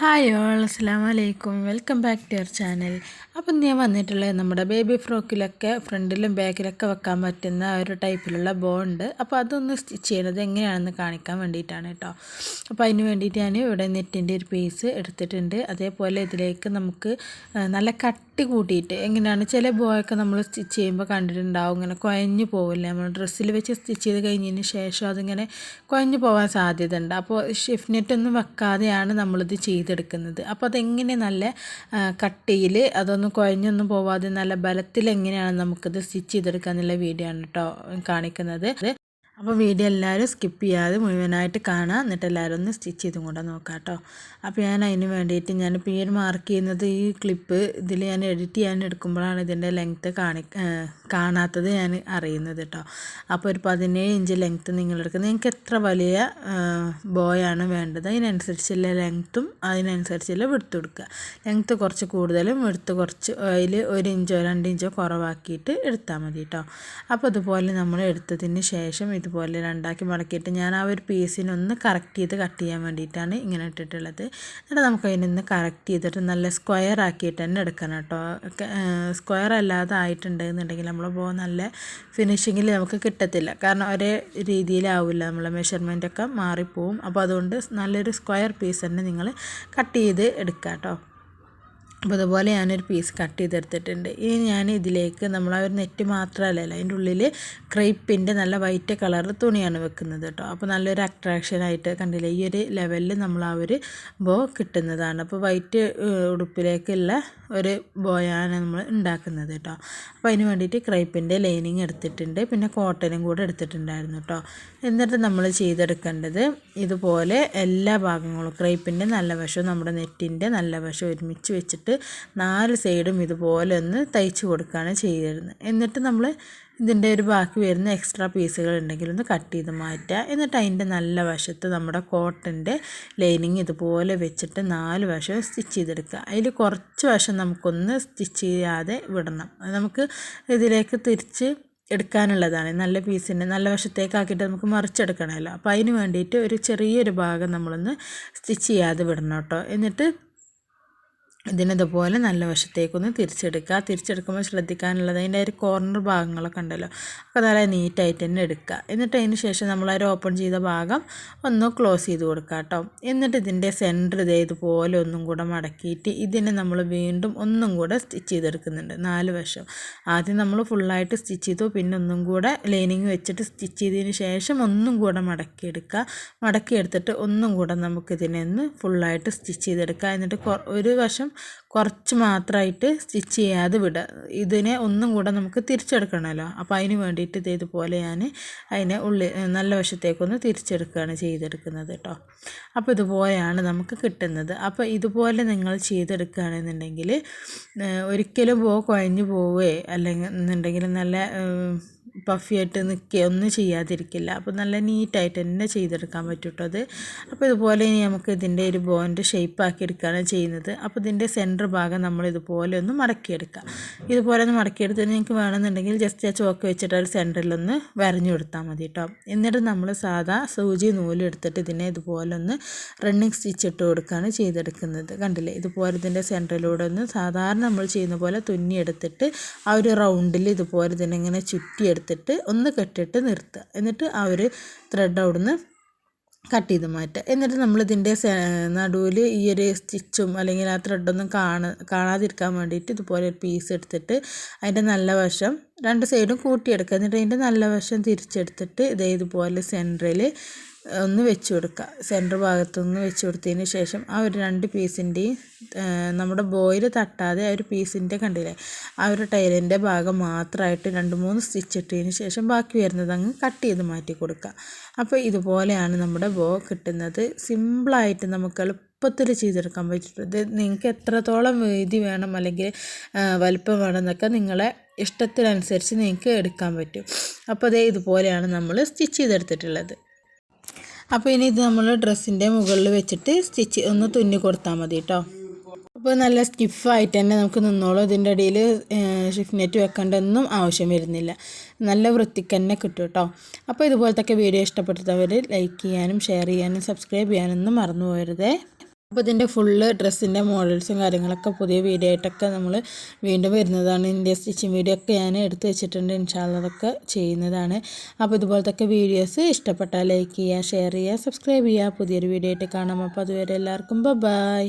Hi all, അസ്സലാമു അലൈക്കും. Welcome back to your channel. അപ്പം ഞാൻ വന്നിട്ടുള്ളത് നമ്മുടെ ബേബി ഫ്രോക്കിലൊക്കെ ഫ്രണ്ടിലും ബാക്കിലൊക്കെ വെക്കാൻ പറ്റുന്ന ഒരു ടൈപ്പിലുള്ള ബോ ഉണ്ട്. അപ്പോൾ അതൊന്ന് സ്റ്റിച്ച് ചെയ്യുന്നത് എങ്ങനെയാണെന്ന് കാണിക്കാൻ വേണ്ടിയിട്ടാണ് കേട്ടോ. അപ്പോൾ അതിന് വേണ്ടിയിട്ട് ഞാൻ ഇവിടെ നെറ്റിൻ്റെ ഒരു പീസ് എടുത്തിട്ടുണ്ട്. അതേപോലെ ഇതിലേക്ക് നമുക്ക് നല്ല കട്ടി കൂട്ടിയിട്ട് എങ്ങനെയാണ് ചില ബോയൊക്കെ നമ്മൾ സ്റ്റിച്ച് ചെയ്യുമ്പോൾ കണ്ടിട്ടുണ്ടാവും, ഇങ്ങനെ കുഴഞ്ഞു പോകില്ല. നമ്മൾ ഡ്രസ്സിൽ വെച്ച് സ്റ്റിച്ച് ചെയ്ത് കഴിഞ്ഞതിന് ശേഷം അതിങ്ങനെ കുഴഞ്ഞു പോകാൻ സാധ്യത ഉണ്ട്. അപ്പോൾ ഷിഫ്റ്റ് നെറ്റൊന്നും വെക്കാതെയാണ് നമ്മളിത് ചെയ്തെടുക്കുന്നത്. അപ്പോൾ അതെങ്ങനെ നല്ല കട്ടിയിൽ അതൊന്നും കുഴഞ്ഞൊന്നും പോവാതെ നല്ല ബലത്തിൽ എങ്ങനെയാണ് നമുക്കിത് സ്റ്റിച്ച് ചെയ്തെടുക്കുക എന്നുള്ള വീഡിയോ ആണ് കേട്ടോ കാണിക്കുന്നത്. അപ്പോൾ വീഡിയോ എല്ലാവരും സ്കിപ്പ് ചെയ്യാതെ മുഴുവനായിട്ട് കാണാം, എന്നിട്ട് എല്ലാവരും ഒന്ന് സ്റ്റിച്ച് ചെയ്തും കൂടെ നോക്കാം കേട്ടോ. അപ്പോൾ ഞാൻ അതിന് വേണ്ടിയിട്ട് ഞാനിപ്പോൾ ഈ ഒരു മാർക്ക് ചെയ്യുന്നത് ഈ ക്ലിപ്പ് ഇതിൽ ഞാൻ എഡിറ്റ് ചെയ്യാൻ എടുക്കുമ്പോഴാണ് ഇതിൻ്റെ ലെങ്ത്ത് കാണാത്തത് ഞാൻ അറിയുന്നത് കേട്ടോ. അപ്പോൾ ഒരു 17 ഇഞ്ച് ലെങ്ത്ത് നിങ്ങളെടുക്കുന്നത്. നിങ്ങൾക്ക് എത്ര വലിയ ബോയാണ് വേണ്ടത് അതിനനുസരിച്ചുള്ള ലെങ്ത്തും അതിനനുസരിച്ചുള്ള വിടുത്ത് കൊടുക്കുക. ലെങ്ത്ത് കുറച്ച് കൂടുതലും വിടുത്ത് കുറച്ച് അതിൽ 1 ഇഞ്ചോ 2 ഇഞ്ചോ കുറവാക്കിയിട്ട് എടുത്താൽ മതി കേട്ടോ. അപ്പോൾ അതുപോലെ നമ്മൾ എടുത്തതിന് ശേഷം ഇതുപോലെ രണ്ടാക്കി മടക്കിയിട്ട് ഞാൻ ആ ഒരു പീസിനൊന്ന് കറക്റ്റ് ചെയ്ത് കട്ട് ചെയ്യാൻ വേണ്ടിയിട്ടാണ് ഇങ്ങനെ ഇട്ടിട്ടുള്ളത്. എന്നിട്ട് നമുക്ക് അതിനൊന്ന് കറക്റ്റ് ചെയ്തിട്ട് നല്ല സ്ക്വയർ ആക്കിയിട്ട് തന്നെ എടുക്കണം കേട്ടോ. സ്ക്വയർ അല്ലാതെ ആയിട്ടുണ്ടെന്നുണ്ടെങ്കിൽ നമ്മൾ നല്ല ഫിനിഷിങ്ങിൽ നമുക്ക് കിട്ടത്തില്ല. കാരണം ഒരേ രീതിയിലാവില്ല, നമ്മളെ മെഷർമെൻറ്റൊക്കെ മാറിപ്പോവും. അപ്പോൾ അതുകൊണ്ട് നല്ലൊരു സ്ക്വയർ പീസ് തന്നെ നിങ്ങൾ കട്ട് ചെയ്ത് എടുക്കുക കേട്ടോ. അപ്പോൾ അതുപോലെ ഞാനൊരു പീസ് കട്ട് ചെയ്തെടുത്തിട്ടുണ്ട്. ഇനി ഞാൻ ഇതിലേക്ക് നമ്മൾ ആ ഒരു നെറ്റ് മാത്രമല്ലല്ലോ, അതിൻ്റെ ഉള്ളിൽ ക്രേപ്പിൻ്റെ നല്ല വൈറ്റ് കളർ തുണിയാണ് വെക്കുന്നത് കേട്ടോ. അപ്പോൾ നല്ലൊരു അട്രാക്ഷനായിട്ട് കണ്ടില്ലേ, ഈ ഒരു ലെവലിൽ നമ്മൾ ആ ഒരു ബോ കിട്ടുന്നതാണ്. അപ്പോൾ വൈറ്റ് ഉടുപ്പിലേക്കുള്ള ഒരു ബോയാണ് നമ്മൾ ഉണ്ടാക്കുന്നത് കേട്ടോ. അപ്പോൾ അതിന് വേണ്ടിയിട്ട് ക്രേപ്പിൻ്റെ ലൈനിങ് എടുത്തിട്ടുണ്ട്, പിന്നെ കോട്ടനും കൂടെ എടുത്തിട്ടുണ്ടായിരുന്നു കേട്ടോ. എന്നിട്ട് നമ്മൾ ചെയ്തെടുക്കേണ്ടത് ഇതുപോലെ എല്ലാ ഭാഗങ്ങളും ക്രേപ്പിൻ്റെ നല്ല വശവും നമ്മുടെ നെറ്റിൻ്റെ നല്ല വശവും ഒരുമിച്ച് വെച്ചിട്ട് 4 സൈഡും ഇതുപോലെ ഒന്ന് തയ്ച്ച് കൊടുക്കുകയാണ് ചെയ്തിരുന്നത്. എന്നിട്ട് നമ്മൾ ഇതിൻ്റെ ഒരു ബാക്കി വരുന്ന എക്സ്ട്രാ പീസുകൾ ഉണ്ടെങ്കിൽ ഒന്ന് കട്ട് ചെയ്ത് മാറ്റുക. എന്നിട്ട് അതിൻ്റെ നല്ല വശത്ത് നമ്മുടെ കോട്ടൻ്റെ ലൈനിങ് ഇതുപോലെ വെച്ചിട്ട് 4 വശവും സ്റ്റിച്ച് ചെയ്തെടുക്കുക. അതിൽ കുറച്ച് വശം നമുക്കൊന്ന് സ്റ്റിച്ച് ചെയ്യാതെ വിടണം. നമുക്ക് ഇതിലേക്ക് തിരിച്ച് എടുക്കാനുള്ളതാണ്. നല്ല പീസിൻ്റെ നല്ല വശത്തേക്കാക്കിയിട്ട് നമുക്ക് മറിച്ചെടുക്കണമല്ലോ. അപ്പോൾ അതിന് വേണ്ടിയിട്ട് ഒരു ചെറിയൊരു ഭാഗം നമ്മളൊന്ന് സ്റ്റിച്ച് ചെയ്യാതെ വിടണം കേട്ടോ. എന്നിട്ട് ഇതിനതുപോലെ നല്ല വശത്തേക്കൊന്ന് തിരിച്ചെടുക്കുമ്പോൾ ശ്രദ്ധിക്കാനുള്ളത് അതിൻ്റെ ഒരു കോർണർ ഭാഗങ്ങളൊക്കെ ഉണ്ടല്ലോ, അപ്പോൾ നല്ല നീറ്റായിട്ട് തന്നെ എടുക്കുക. എന്നിട്ട് അതിന് ശേഷം നമ്മൾ ഒരു ഓപ്പൺ ചെയ്ത ഭാഗം ഒന്ന് ക്ലോസ് ചെയ്ത് കൊടുക്കുക കേട്ടോ. എന്നിട്ട് ഇതിൻ്റെ സെൻറ്റർ ഇതുപോലെ ഒന്നും കൂടെ മടക്കിയിട്ട് ഇതിനെ നമ്മൾ വീണ്ടും ഒന്നും കൂടെ സ്റ്റിച്ച് ചെയ്തെടുക്കുന്നുണ്ട് 4 വശം. ആദ്യം നമ്മൾ ഫുള്ളായിട്ട് സ്റ്റിച്ച് ചെയ്തു, പിന്നെ ഒന്നും കൂടെ ലൈനിങ് വെച്ചിട്ട് സ്റ്റിച്ച് ചെയ്തതിന് ശേഷം ഒന്നും കൂടെ മടക്കിയെടുത്തിട്ട് ഒന്നും കൂടെ നമുക്കിതിനെ ഒന്ന് ഫുള്ളായിട്ട് സ്റ്റിച്ച് ചെയ്തെടുക്കുക. എന്നിട്ട് ഒരു വശം കുറച്ച് മാത്രമായിട്ട് സ്റ്റിച്ച് ചെയ്യാതെ വിടുക. ഇതിനെ ഒന്നും കൂടെ നമുക്ക് തിരിച്ചെടുക്കണമല്ലോ. അപ്പോൾ അതിന് വേണ്ടിയിട്ട് ഇതുപോലെ ഞാൻ അതിനെ നല്ല വശത്തേക്കൊന്ന് തിരിച്ചെടുക്കുകയാണ് ചെയ്തെടുക്കുന്നത് കേട്ടോ. അപ്പോൾ ഇതുപോലെയാണ് നമുക്ക് കിട്ടുന്നത്. അപ്പോൾ ഇതുപോലെ നിങ്ങൾ ചെയ്തെടുക്കുകയാണെന്നുണ്ടെങ്കിൽ ഒരിക്കലും കുഴഞ്ഞു പോവുകയോ അല്ലെങ്കിൽ എന്നുണ്ടെങ്കിൽ നല്ല പഫിയായിട്ട് നിൽക്കുക ഒന്നും ചെയ്യാതിരിക്കില്ല. അപ്പോൾ നല്ല നീറ്റായിട്ട് തന്നെ ചെയ്തെടുക്കാൻ പറ്റും കേട്ടോ അത്. അപ്പോൾ ഇതുപോലെ ഇനി നമുക്ക് ഇതിൻ്റെ ഒരു ബോൻ്റെ ഷേപ്പാക്കി എടുക്കുകയാണ് ചെയ്യുന്നത്. അപ്പോൾ ഇതിൻ്റെ സെൻറ്റർ ഭാഗം നമ്മൾ ഇതുപോലെ ഒന്ന് മടക്കിയെടുക്കുക. ഇതുപോലെ ഒന്ന് മടക്കിയെടുത്ത് നിങ്ങൾക്ക് വേണമെന്നുണ്ടെങ്കിൽ ജസ്റ്റ് ആ ചോക്ക് വെച്ചിട്ട് ഒരു സെൻറ്ററിലൊന്ന് വരഞ്ഞു കൊടുത്താൽ മതി കേട്ടോ. എന്നിട്ട് നമ്മൾ സാധാ സൂചി നൂലെടുത്തിട്ട് ഇതിനെ ഇതുപോലെ ഒന്ന് റണ്ണിങ് സ്റ്റിച്ച് ഇട്ട് കൊടുക്കുകയാണ് ചെയ്തെടുക്കുന്നത്. കണ്ടില്ലേ, ഇതുപോലെ ഇതിൻ്റെ സെൻറ്ററിലൂടെ ഒന്ന് സാധാരണ നമ്മൾ ചെയ്യുന്ന പോലെ തുന്നിയെടുത്തിട്ട് ആ ഒരു റൗണ്ടിൽ ഇതുപോലെ ഇതിനെങ്ങനെ ചുറ്റിയെടുത്തിട്ട് ഒന്ന് കെട്ടിട്ട് നിർത്തുക. എന്നിട്ട് ആ ഒരു ത്രെഡ് അവിടുന്ന് കട്ട് ചെയ്ത് മാറ്റുക. എന്നിട്ട് നമ്മളിതിൻ്റെ നടുവിൽ ഈ ഒരു സ്റ്റിച്ചും അല്ലെങ്കിൽ ആ ത്രെഡൊന്നും കാണാതിരിക്കാൻ വേണ്ടിയിട്ട് ഇതുപോലെ ഒരു പീസ് എടുത്തിട്ട് അതിൻ്റെ നല്ല വശം 2 സൈഡും കൂട്ടിയെടുക്കുക. എന്നിട്ട് അതിൻ്റെ നല്ല വശം തിരിച്ചെടുത്തിട്ട് ഇതുപോലെ സെൻറ്ററിൽ ഒന്ന് വെച്ച് കൊടുക്കുക. സെൻറ്റർ ഭാഗത്തൊന്ന് വെച്ച് കൊടുത്തതിന് ശേഷം ആ ഒരു 2 പീസിൻ്റെയും നമ്മുടെ ബോയിൽ തട്ടാതെ ആ ഒരു പീസിൻ്റെ കണ്ടില്ലേ, ആ ഒരു ടൈലിൻ്റെ ഭാഗം മാത്രമായിട്ട് 2-3 സ്റ്റിച്ച് ഇട്ടതിന് ശേഷം ബാക്കി വരുന്നത് അങ്ങ് കട്ട് ചെയ്ത് മാറ്റി കൊടുക്കുക. അപ്പോൾ ഇതുപോലെയാണ് നമ്മുടെ ബോ കിട്ടുന്നത്. സിമ്പിളായിട്ട് നമുക്ക് എളുപ്പത്തിൽ ചെയ്തെടുക്കാൻ പറ്റുന്നത്. നിങ്ങൾക്ക് എത്രത്തോളം വീതി വേണം അല്ലെങ്കിൽ വലിപ്പം വേണം എന്നൊക്കെ നിങ്ങളെ ഇഷ്ടത്തിനനുസരിച്ച് നിങ്ങൾക്ക് എടുക്കാൻ പറ്റും. അപ്പോൾ ഇതുപോലെയാണ് നമ്മൾ സ്റ്റിച്ച് ചെയ്തെടുത്തിട്ടുള്ളത്. അപ്പോൾ ഇനി ഇത് നമ്മൾ ഡ്രസ്സിൻ്റെ മുകളിൽ വെച്ചിട്ട് ഒന്ന് തുന്നി കൊടുത്താൽ മതി കേട്ടോ. അപ്പോൾ നല്ല സ്റ്റിഫായിട്ട് തന്നെ നമുക്ക് നിന്നോളൂ. ഇതിൻ്റെ ഇടയിൽ ഷിഫ്റ്റ് നെറ്റ് വെക്കേണ്ടതൊന്നും ആവശ്യം വരുന്നില്ല. നല്ല വൃത്തിക്ക് തന്നെ കിട്ടും കേട്ടോ. അപ്പോൾ ഇതുപോലത്തെ വീഡിയോ ഇഷ്ടപ്പെട്ടവർ ലൈക്ക് ചെയ്യാനും ഷെയർ ചെയ്യാനും സബ്സ്ക്രൈബ് ചെയ്യാനൊന്നും മറന്നു പോകരുതേ. അപ്പോൾ ഇതിൻ്റെ ഫുള്ള് ഡ്രസ്സിൻ്റെ മോഡൽസും കാര്യങ്ങളൊക്കെ പുതിയ വീഡിയോ ആയിട്ടൊക്കെ നമ്മൾ വീണ്ടും വരുന്നതാണ്. ഇതിൻ്റെ സ്റ്റിച്ചിങ് വീഡിയോ ഒക്കെ ഞാൻ എടുത്ത് വെച്ചിട്ടുണ്ട്. ഇൻഷാ അല്ലാഹ് അതൊക്കെ ചെയ്യുന്നതാണ്. അപ്പോൾ ഇതുപോലത്തെ വീഡിയോസ് ഇഷ്ടപ്പെട്ടാൽ ലൈക്ക് ചെയ്യുക, ഷെയർ ചെയ്യുക, സബ്സ്ക്രൈബ് ചെയ്യുക. പുതിയൊരു വീഡിയോ ആയിട്ട് കാണാം. അപ്പോൾ അതുവരെ എല്ലാവർക്കും ബൈ.